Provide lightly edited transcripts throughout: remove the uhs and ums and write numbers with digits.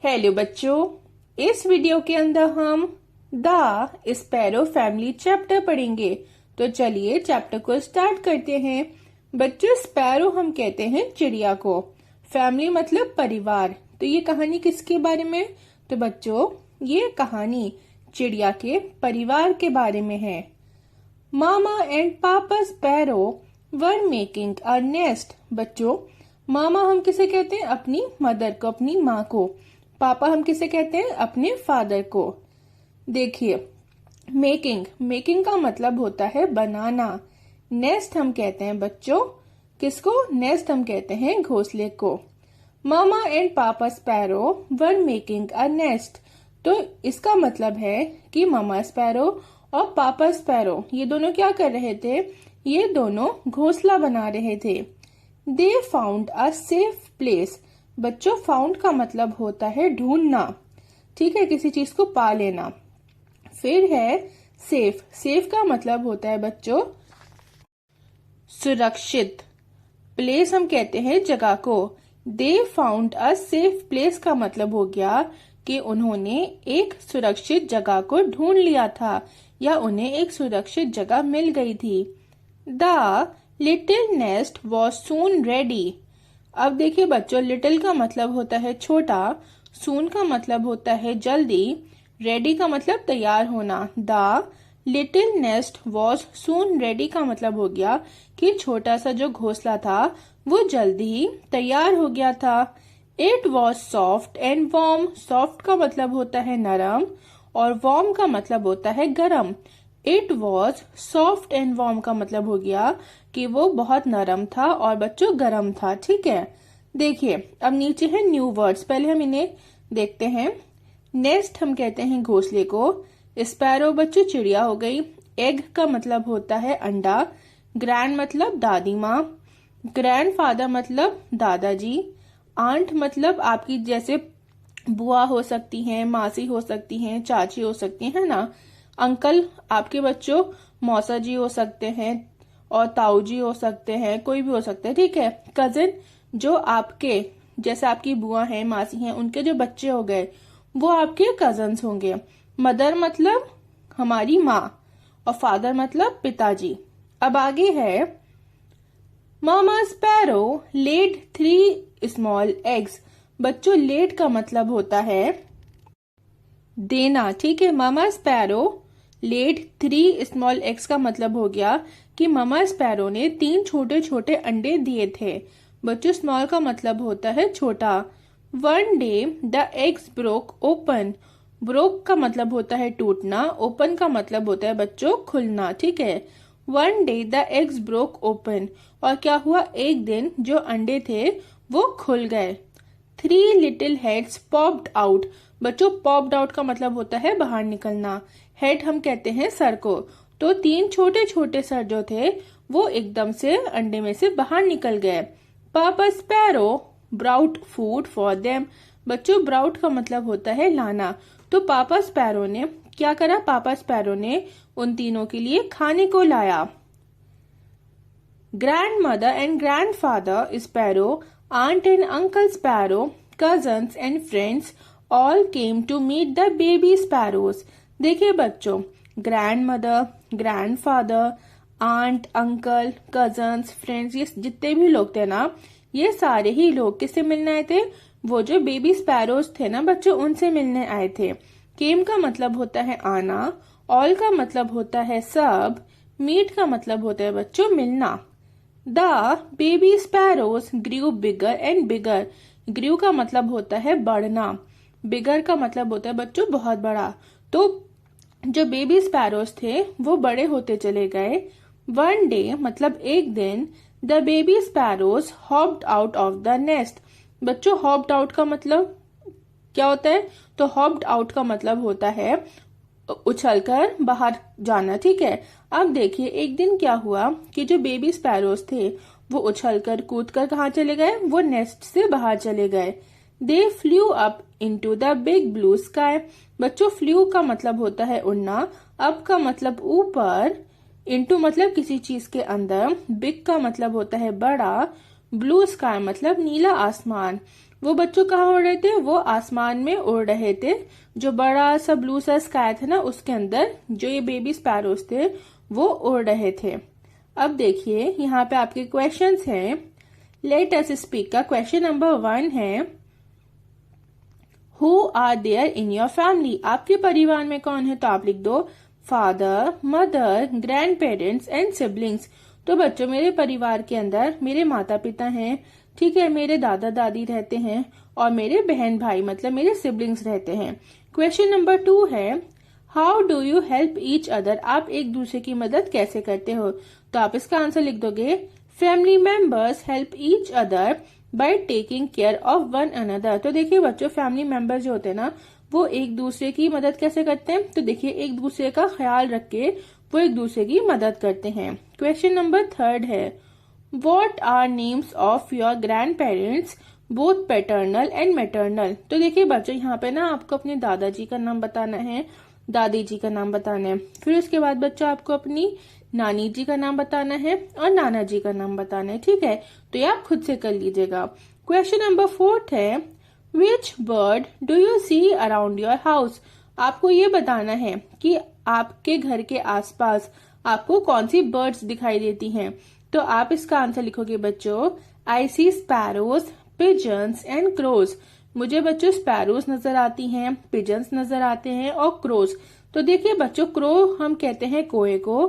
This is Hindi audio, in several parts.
हेलो बच्चों, इस वीडियो के अंदर हम द स्पैरो फैमिली चैप्टर पढ़ेंगे। तो चलिए चैप्टर को स्टार्ट करते हैं। बच्चों, स्पैरो हम कहते हैं चिड़िया को, फैमिली मतलब परिवार। तो ये कहानी किसके बारे में? तो बच्चों, ये कहानी चिड़िया के परिवार के बारे में है। मामा एंड पापा sparrow were making a nest. बच्चों, मामा हम किसे कहते हैं? अपनी मदर को, अपनी माँ को। पापा हम किसे कहते हैं? अपने फादर को। देखिए, मेकिंग का मतलब होता है बनाना। नेस्ट हम कहते हैं बच्चों किसको? नेस्ट हम कहते हैं घोंसले को। मामा एंड पापा sparrow were making a nest. तो इसका मतलब है कि मामा स्पैरो और पापा स्पैरो ये दोनों क्या कर रहे थे? ये दोनों घोंसला बना रहे थे। They found a safe place. बच्चों, फाउंड का मतलब होता है ढूंढना, ठीक है, किसी चीज को पा लेना। फिर है सेफ। सेफ का मतलब होता है बच्चों सुरक्षित। प्लेस हम कहते हैं जगह को। They found a safe place का मतलब हो गया कि उन्होंने एक सुरक्षित जगह को ढूंढ लिया था या उन्हें एक सुरक्षित जगह मिल गई थी। The little nest was soon ready. अब देखिए बच्चों, लिटिल का मतलब होता है छोटा, सून का मतलब होता है जल्दी, रेडी का मतलब तैयार होना। The little nest was soon ready का मतलब हो गया कि छोटा सा जो घोंसला था वो जल्दी ही तैयार हो गया था। It was soft and warm. Soft का मतलब होता है नरम और वार्म का मतलब होता है गरम। It was soft and warm का मतलब हो गया कि वो बहुत नरम था और बच्चों गरम था, ठीक है। देखिए, अब नीचे है न्यू वर्ड्स, पहले हम इन्हें देखते हैं। नेस्ट हम कहते हैं घोंसले को। स्पैरो बच्चों चिड़िया हो गई। एग का मतलब होता है अंडा। ग्रैंड मतलब दादी माँ। ग्रैंडफादर मतलब दादाजी। आंट मतलब आपकी जैसे बुआ हो सकती हैं, मासी हो सकती हैं, चाची हो सकती है ना। अंकल आपके बच्चों मौसा जी हो सकते हैं और ताऊ जी हो सकते हैं, कोई भी हो सकता है, ठीक है। कजिन जो आपके जैसे आपकी बुआ हैं, मासी हैं, उनके जो बच्चे हो गए वो आपके कजन्स होंगे। मदर मतलब हमारी माँ और फादर मतलब पिताजी। अब आगे है मामा स्पैरो लेड 3 स्मॉल एग्स। बच्चों, लेड का मतलब होता है देना, ठीक है। मामा स्पैरो लेड 3 स्मॉल एग्स का मतलब हो गया कि मामा स्पैरो ने 3 छोटे छोटे अंडे दिए थे। बच्चों, स्मॉल का मतलब होता है छोटा। One day the eggs broke open. Broke का मतलब होता है टूटना, ओपन का मतलब होता है बच्चों खुलना, ठीक है। One day the eggs broke open. और क्या हुआ? एक दिन जो अंडे थे वो खुल गए। 3 लिटिल हेड्स पॉप्ड आउट। बच्चों, पॉप्ड आउट का मतलब होता है बाहर निकलना। हेड हम कहते हैं सर को। तो 3 छोटे छोटे सर जो थे वो एकदम से अंडे में से बाहर निकल गए। पापा sparrow brought food for them. बच्चों, ब्राउट का मतलब होता है लाना। तो पापा स्पैरो ने क्या करा? पापा स्पैरो ने उन तीनों के लिए खाने को लाया। Grandmother and grandfather sparrow, aunt and uncle sparrow, cousins and friends all came to meet the baby sparrows. देखिए बच्चों, grandmother, grandfather, aunt, uncle, cousins, friends, ये जितने भी लोग थे ना, ये सारे ही लोग किससे मिलने आए थे? वो जो बेबी स्पैरोज थे ना बच्चों, उनसे मिलने आए थे। केम का मतलब होता है आना, ऑल का मतलब होता है सब, मीट का मतलब होता है बच्चों मिलना। The baby sparrows grew bigger and bigger. Grew का मतलब होता है बढ़ना, बिगर का मतलब होता है बच्चों बहुत बड़ा। तो जो बेबी स्पैरोज थे वो बड़े होते चले गए। वन डे मतलब एक दिन, the baby sparrows hopped out of the nest. बच्चों, हॉप्ड आउट का मतलब क्या होता है? तो हॉप्ड आउट का मतलब होता है उछलकर बाहर जाना, ठीक है। अब देखिए, एक दिन क्या हुआ कि जो बेबी स्पैरोज थे वो उछलकर कूदकर कहाँ चले गए? वो नेस्ट से बाहर चले गए। दे flu up into the big blue sky. बच्चों, फ्लू का मतलब होता है उड़ना, अप का मतलब ऊपर, इनटू मतलब किसी चीज के अंदर, बिग का मतलब होता है बड़ा, ब्लू स्काई मतलब नीला आसमान। वो बच्चों कहाँ उड़ रहे थे? वो आसमान में उड़ रहे थे। जो बड़ा सा ब्लू सा स्काई था ना, उसके अंदर जो ये बेबी स्पैरोज थे वो उड़ रहे थे। अब देखिए यहाँ पे आपके क्वेश्चंस हैं। लेट अस स्पीक का क्वेश्चन नंबर 1 है, who are there in your family? आपके परिवार में कौन है? तो आप लिख दो father, mother, grandparents and siblings. तो बच्चों मेरे परिवार के अंदर मेरे माता पिता हैं, ठीक है, मेरे दादा दादी रहते हैं और मेरे बहन भाई मतलब मेरे सिबलिंग्स रहते हैं। क्वेश्चन नंबर 2 है, how do you help each other? आप एक दूसरे की मदद कैसे करते हो? तो आप इसका आंसर लिख दोगे, family members help each other by taking care of one another. तो देखिए बच्चों, फैमिली मेंबर्स जो होते हैं ना, वो एक दूसरे की मदद कैसे करते हैं? तो देखिए एक दूसरे का ख्याल रख के वो एक दूसरे की मदद करते हैं। क्वेश्चन नंबर 3 है, what are names of your grandparents both paternal and maternal? तो देखिए बच्चों यहाँ पे ना आपको अपने दादाजी का नाम बताना है, दादी जी का नाम बताना है। फिर उसके बाद बच्चों आपको अपनी नानी जी का नाम बताना है और नाना जी का नाम बताना है, ठीक है। तो ये आप खुद से कर लीजिएगा। क्वेश्चन नंबर 4 है, which bird do you see around your house? आपको ये बताना है कि आपके घर के आसपास आपको कौन सी बर्ड्स दिखाई देती हैं। तो आप इसका आंसर लिखोगे बच्चों, आई सी स्पैरोज, पिजन्स एंड क्रोज। मुझे बच्चों स्पैरोज नजर आती हैं, पिजन्स नजर आते हैं और क्रोज। तो देखिए बच्चों, क्रो हम कहते हैं कोए को,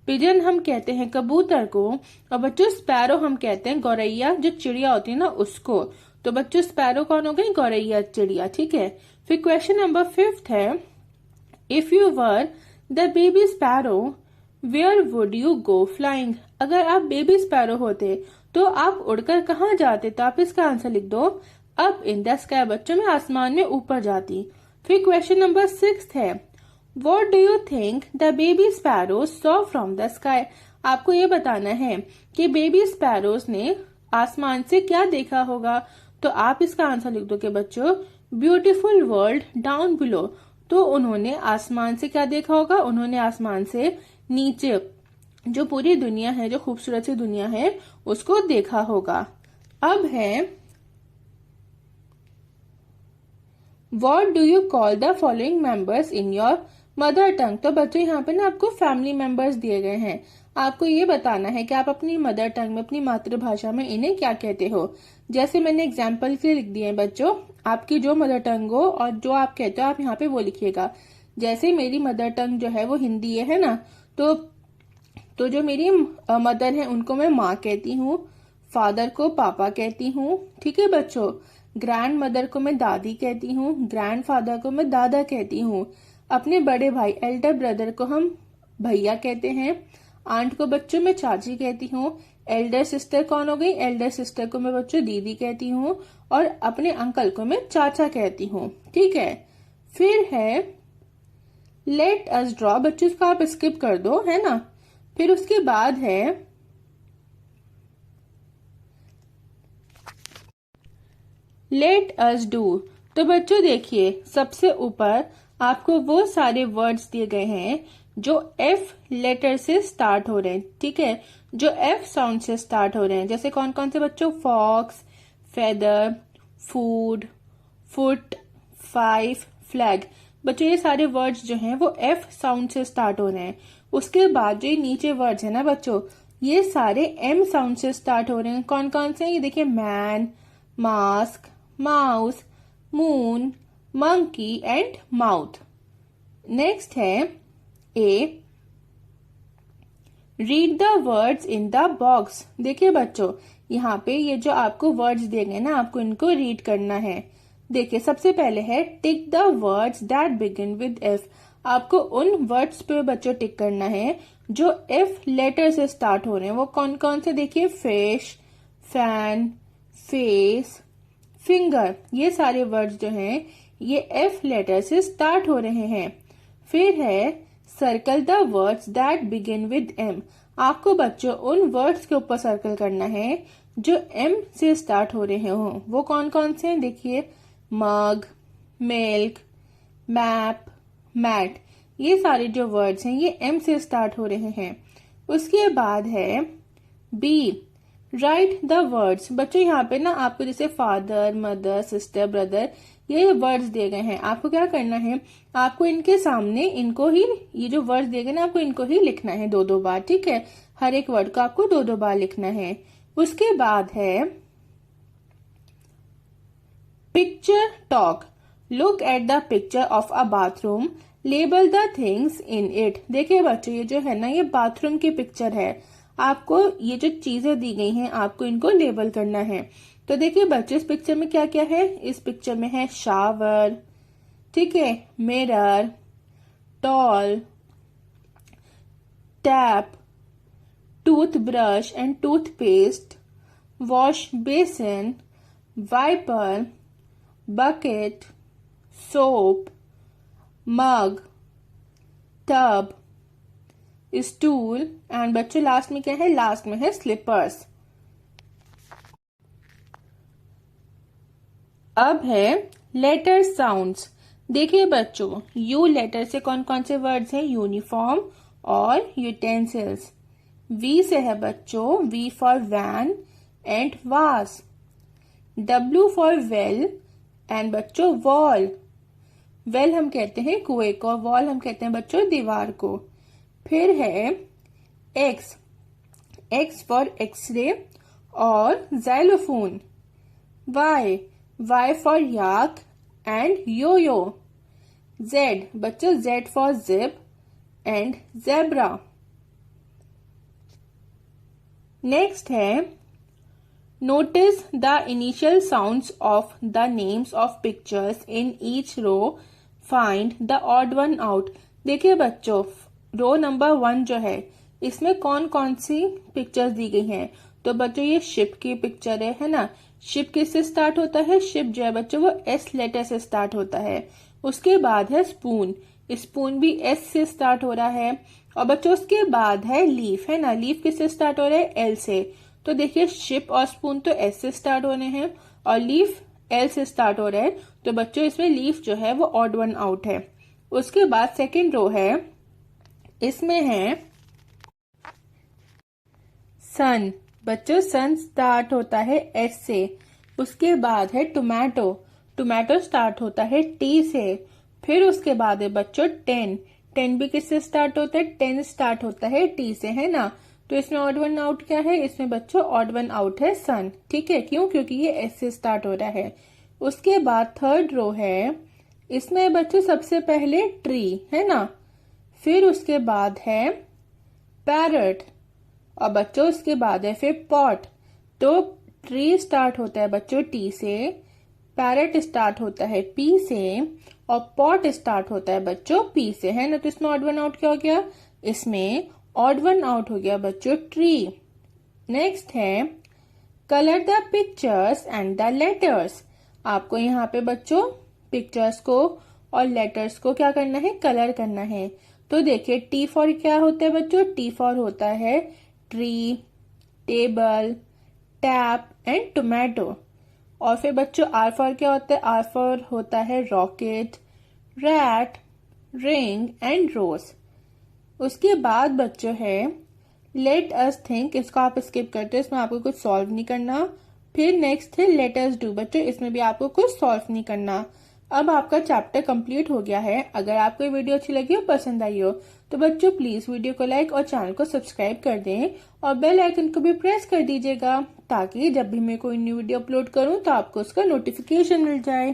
पिजन हम कहते हैं कबूतर को, और बच्चों स्पैरो हम कहते हैं गौरैया, जो चिड़िया होती है ना उसको। तो बच्चों स्पैरो कौन हो गई? गौरैया चिड़िया, ठीक है। फिर क्वेश्चन नंबर 5 है, if you were the baby sparrow where would you go flying? अगर आप बेबी स्पैरो होते तो आप उड़कर कहाँ जाते? तो आप इसका आंसर लिख दो, अप इन द स्काई। बच्चों में आसमान में ऊपर जाती। फिर क्वेश्चन नंबर 6 है, What do you think the baby sparrows saw from the sky? आपको ये बताना है कि बेबी स्पैरोज ने आसमान से क्या देखा होगा। तो आप इसका आंसर लिख दो कि बच्चों, ब्यूटीफुल वर्ल्ड डाउन बिलो। तो उन्होंने आसमान से क्या देखा होगा? उन्होंने आसमान से नीचे जो पूरी दुनिया है, जो खूबसूरत सी दुनिया है, उसको देखा होगा। अब है, What do you call the following members in your mother tongue? तो बच्चों यहाँ पे ना आपको फैमिली मेंबर्स दिए गए हैं। आपको ये बताना है कि आप अपनी मदर टंग में, अपनी मातृभाषा में इन्हें क्या कहते हो। जैसे मैंने एग्जाम्पल के लिए लिख दिए हैं बच्चों, आपकी जो मदर टंग हो और जो आप कहते हो आप यहाँ पे वो लिखिएगा। जैसे मेरी मदर टंग जो है वो हिंदी है ना, तो जो मेरी मदर है उनको मैं माँ कहती हूँ, फादर को पापा कहती हूँ, ठीक है बच्चों। ग्रैंड मदर को मैं दादी कहती हूँ, ग्रैंड फादर को मैं दादा कहती हूँ। अपने बड़े भाई एल्डर ब्रदर को हम भैया कहते हैं। आंट को बच्चों में चाची कहती हूँ। एल्डर सिस्टर कौन हो गई? एल्डर सिस्टर को मैं बच्चों दीदी कहती हूँ। और अपने अंकल को मैं चाचा कहती हूँ, ठीक है। फिर है लेट अस ड्रॉ। बच्चों इसको आप स्किप कर दो, है ना। फिर उसके बाद है लेट अस डू। तो बच्चों देखिए सबसे ऊपर आपको वो सारे वर्ड्स दिए गए हैं जो एफ लेटर से स्टार्ट हो रहे हैं, ठीक है, जो एफ साउंड से स्टार्ट हो रहे हैं। जैसे कौन कौन से बच्चों? Fox, feather, food, foot, 5, flag. बच्चों ये सारे वर्ड्स जो हैं वो एफ साउंड से स्टार्ट हो रहे हैं। उसके बाद जो ये नीचे वर्ड्स है ना बच्चों, ये सारे एम साउंड से स्टार्ट हो रहे हैं। कौन कौन से? ये देखिए, man, mask, mouse, moon, monkey and mouth. Next है A, read the words in the box. देखिए बच्चों यहाँ पे ये जो आपको वर्ड्स दिए गए ना, आपको इनको रीड करना है। देखिए सबसे पहले है tick the words that begin with F. आपको उन वर्ड्स पे बच्चों टिक करना है जो एफ लेटर से स्टार्ट हो रहे हैं। वो कौन कौन से? देखिए, फिश, फैन, फेस, फिंगर। ये सारे वर्ड्स जो हैं ये एफ लेटर से स्टार्ट हो रहे हैं। फिर है circle the words that begin with M. आपको बच्चों उन वर्ड्स के ऊपर सर्कल करना है जो एम से स्टार्ट हो रहे हो। वो कौन कौन से हैं? देखिए, मग, मिल्क, मैप, मैट। ये सारे जो वर्ड्स हैं ये एम से स्टार्ट हो रहे हैं। उसके बाद है बी, राइट द वर्ड्स। बच्चों यहाँ पे ना आपको जैसे फादर, मदर, सिस्टर, ब्रदर, ये वर्ड्स दिए गए हैं। आपको क्या करना है, आपको इनके सामने इनको ही, ये जो वर्ड्स दिए गए ना, आपको इनको ही लिखना है 2-2 बार। ठीक है, हर एक वर्ड को आपको 2-2 बार लिखना है। उसके बाद है picture talk. Look at the picture of a bathroom, label the things in it. देखिए बच्चों, ये जो है ना, ये बाथरूम की पिक्चर है। आपको ये जो चीजें दी गई हैं, आपको इनको लेबल करना है। तो देखिए बच्चों, इस पिक्चर में क्या क्या है। इस पिक्चर में है शावर, ठीक है, mirror, towel, tap, toothbrush and toothpaste, wash basin, wiper, bucket, soap, mug, tub, stool and बच्चों लास्ट में क्या है, लास्ट में है स्लीपर्स। अब है लेटर साउंड्स। देखिए बच्चों, यू लेटर से कौन कौन से वर्ड्स हैं, यूनिफॉर्म और यूटेंसिल्स। वी से है बच्चों, वी फॉर वैन एंड वास। डब्ल्यू फॉर वेल एंड बच्चों वॉल। वेल हम कहते हैं कुएं को, वॉल हम कहते हैं बच्चों दीवार को। फिर है एक्स, एक्स फॉर एक्सरे और xylophone. Y, Y for yak and yo yo. Z बच्चों, Z for zip and zebra. Next है notice the initial sounds of the names of pictures in each row, find the odd one out. देखिए बच्चों, रो नंबर 1 जो है, इसमें कौन कौन सी पिक्चर्स दी गई हैं। तो बच्चों ये शिप की पिक्चर है ना। शिप किससे स्टार्ट होता है, शिप जो है बच्चों वो एस लेटर से स्टार्ट होता है। उसके बाद है स्पून, स्पून भी एस से स्टार्ट हो रहा है। और बच्चों उसके बाद है लीफ, है ना, लीफ किससे स्टार्ट हो रहा है, एल से। तो देखिए शिप और स्पून तो एस से स्टार्ट होने हैं और लीफ एल से स्टार्ट हो रहा है। तो बच्चों इसमें लीफ जो है वो ऑड वन आउट है। उसके बाद सेकेंड रो है, इसमें है सन। बच्चों सन स्टार्ट होता है एस से। उसके बाद है टोमेटो, टोमेटो स्टार्ट होता है टी से। फिर उसके बाद है बच्चों टेन, टेन भी किससे स्टार्ट होता है, टेन स्टार्ट होता है टी से, है ना। तो इसमें ऑड वन आउट क्या है, इसमें बच्चों ऑड वन आउट है सन। ठीक है, क्यों, क्योंकि ये एस से स्टार्ट हो रहा है। उसके बाद थर्ड रो है, इसमें बच्चों सबसे पहले ट्री, है ना। फिर उसके बाद है पैरट और बच्चों उसके बाद है फिर पॉट। तो ट्री स्टार्ट होता है बच्चों टी से, पैरट स्टार्ट होता है पी से और पॉट स्टार्ट होता है बच्चों पी से, है ना। तो इसमें ऑड वन आउट क्या हो गया, इसमें ऑड वन आउट हो गया बच्चों ट्री। नेक्स्ट है colour the pictures and the letters. आपको यहाँ पे बच्चों पिक्चर्स को और लेटर्स को क्या करना है, कलर करना है। तो देखिए टी फॉर क्या होता है बच्चों, टी फॉर होता है tree, table, tap and tomato. और फिर बच्चों आर फॉर क्या होता है, आर फॉर होता है रॉकेट, रैट, रिंग एंड रोज। उसके बाद बच्चों है लेट अस थिंक, इसको आप स्किप करते हो, इसमें आपको कुछ सॉल्व नहीं करना। फिर नेक्स्ट है लेट अस डू, बच्चों इसमें भी आपको कुछ सॉल्व नहीं करना। अब आपका चैप्टर कंप्लीट हो गया है। अगर आपको ये वीडियो अच्छी लगी हो, पसंद आई हो, तो बच्चों प्लीज वीडियो को लाइक और चैनल को सब्सक्राइब कर दें और बेल आइकन को भी प्रेस कर दीजिएगा, ताकि जब भी मैं कोई न्यू वीडियो अपलोड करूं तो आपको उसका नोटिफिकेशन मिल जाए।